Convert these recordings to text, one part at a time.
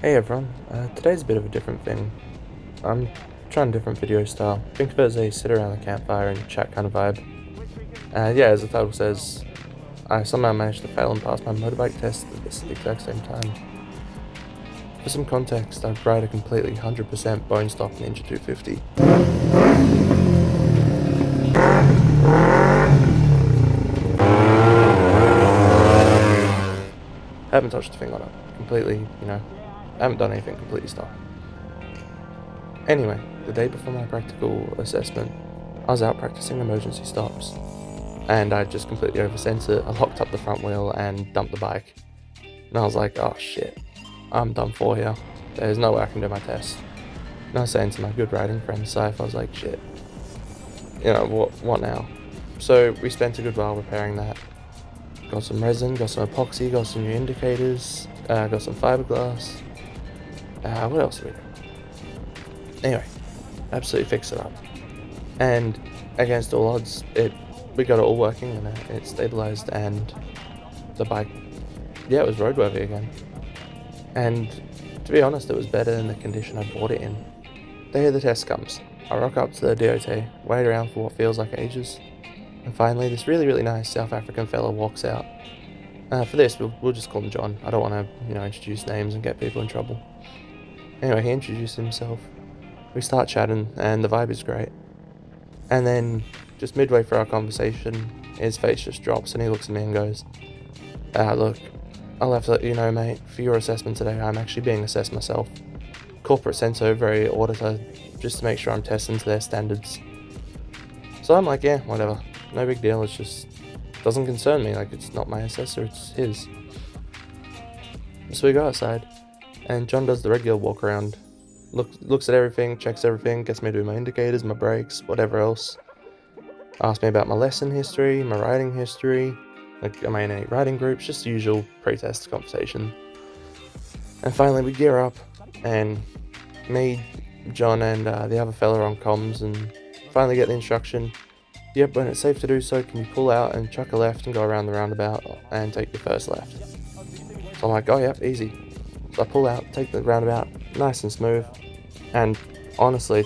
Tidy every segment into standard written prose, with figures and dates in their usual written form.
Hey everyone, today's a bit of a different thing. I'm trying a different video style. Think of it as a sit around the campfire and chat kind of vibe. Yeah, as the title says, I somehow managed to fail and pass my motorbike test at this exact same time. For some context, I ride a completely 100% bone stock Ninja 250. Haven't touched a thing on it. Completely, I haven't done anything, completely stock. Anyway, the day before my practical assessment, I was out practicing emergency stops. And I just completely oversent it. I locked up the front wheel and dumped the bike. And I was like, oh shit, I'm done for here. There's no way I can do my test. And I was saying to my good riding friend Soyb, I was like, shit, what now? So we spent a good while repairing that. Got some resin, got some epoxy, got some new indicators, got some fiberglass. What else did we do? Anyway, absolutely fixed it up. And against all odds, we got it all working and it stabilized, and the bike, yeah, it was roadworthy again. And to be honest, it was better than the condition I bought it in. Day of the test comes. I rock up to the DOT, wait around for what feels like ages, and finally this really nice South African fella walks out. For this, we'll just call him John. I don't want to, introduce names and get people in trouble. Anyway, he introduced himself. We start chatting, and the vibe is great. And then, just midway through our conversation, his face just drops and he looks at me and goes, look, I'll have to let you know, mate, for your assessment today, I'm actually being assessed myself. Corporate sent over a auditor just to make sure I'm testing to their standards. So I'm like, yeah, whatever. No big deal, it's just, doesn't concern me, like it's not my assessor, it's his. So we go outside, and John does the regular walk around. Looks at everything, checks everything, gets me to do my indicators, my brakes, whatever else. Asks me about my lesson history, my riding history, like am I in any riding groups, just the usual pre-test conversation. And finally we gear up, and me, John, and the other fella on comms, and finally get the instruction. Yep, when it's safe to do so, can you pull out and chuck a left and go around the roundabout and take your first left? So I'm like, oh yep, easy. So I pull out, take the roundabout, nice and smooth, and honestly,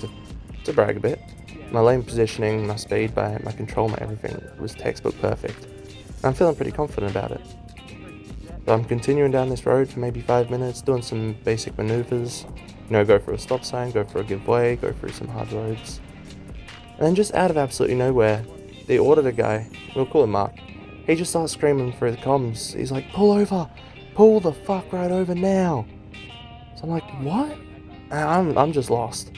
to brag a bit, my lane positioning, my speed, my control, my everything was textbook perfect. And I'm feeling pretty confident about it. So I'm continuing down this road for maybe 5 minutes, doing some basic maneuvers, go for a stop sign, go for a give way, go through some hard roads. And then just out of absolutely nowhere, the auditor guy, we'll call him Mark, he just starts screaming through the comms. He's like, pull over! Pull the fuck right over now! So I'm like, what? I'm just lost.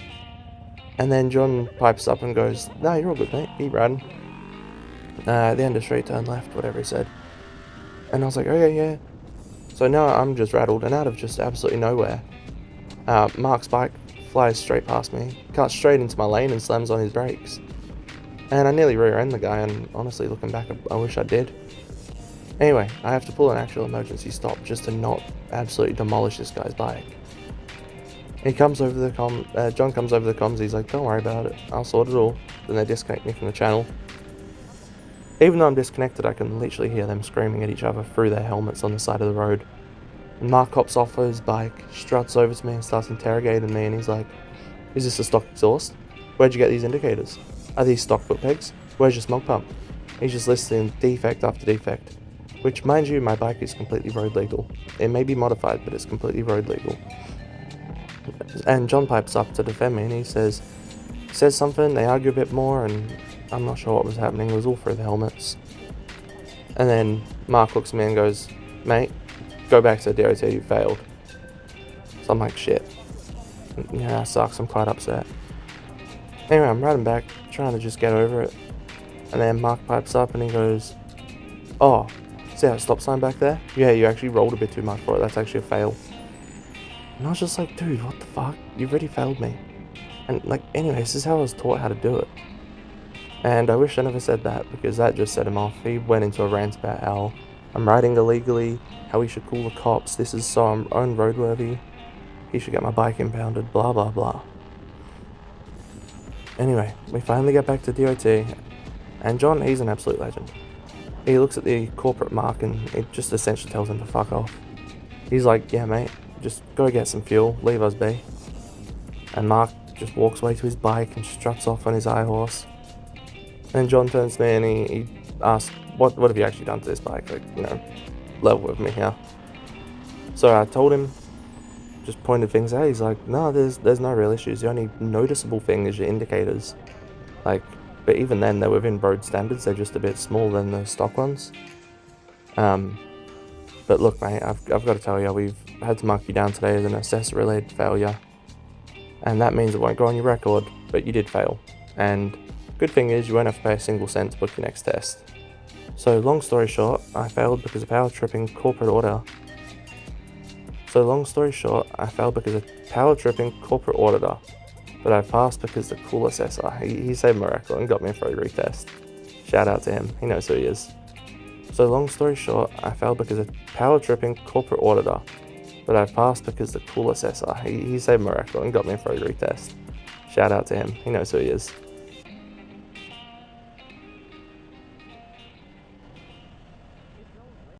And then John pipes up and goes, no, you're all good, mate, keep riding. At the end of the street, turn left, whatever he said. And I was like, okay, yeah. So now I'm just rattled, and out of just absolutely nowhere, Mark's bike flies straight past me, cuts straight into my lane and slams on his brakes. And I nearly rear-end the guy, and honestly, looking back, I wish I did. Anyway, I have to pull an actual emergency stop just to not absolutely demolish this guy's bike. He comes over the John comes over the comms, he's like, don't worry about it, I'll sort it all. Then they disconnect me from the channel. Even though I'm disconnected, I can literally hear them screaming at each other through their helmets on the side of the road. And Mark hops off of his bike, struts over to me and starts interrogating me, and he's like, is this a stock exhaust? Where'd you get these indicators? Are these stock foot pegs? Where's your smoke pump? He's just listing defect after defect. Which, mind you, my bike is completely road legal. It may be modified, but it's completely road legal. And John pipes up to defend me, and he says something, they argue a bit more, and I'm not sure what was happening. It was all through the helmets. And then Mark looks at me and goes, mate, go back to the DOT, you failed. So I'm like, shit. Yeah, that sucks, I'm quite upset. Anyway, I'm riding back, trying to just get over it. And then Mark pipes up and he goes, oh, see that stop sign back there? Yeah, you actually rolled a bit too much for it, that's actually a fail. And I was just like, dude, what the fuck? You've already failed me. And anyway, this is how I was taught how to do it. And I wish I never said that, because that just set him off. He went into a rant about how I'm riding illegally, how he should call the cops, this is so unroadworthy, he should get my bike impounded, blah blah blah. Anyway, we finally get back to DOT, and John, he's an absolute legend. He looks at the corporate Mark and it just essentially tells him to fuck off. He's like, yeah mate, just go get some fuel, leave us be. And Mark just walks away to his bike and struts off on his high horse. And John turns to me and he asks, what have you actually done to this bike? Like, level with me here. So I told him, just pointed things out. He's like, no, there's no real issues. The only noticeable thing is your indicators. Like, but even then, they're within road standards. They're just a bit smaller than the stock ones. But look, mate, I've got to tell you, we've had to mark you down today as an assessor-related failure. And that means it won't go on your record, but you did fail. And good thing is, you won't have to pay a single cent to book your next test. So long story short, I failed because of power tripping corporate auditor. But I passed because the cool assessor, he saved my record and got me a free retest. Shout out to him, he knows who he is. So long story short, I failed because of power tripping corporate auditor. But I passed because the cool assessor, he saved my record and got me a free retest. Shout out to him, he knows who he is.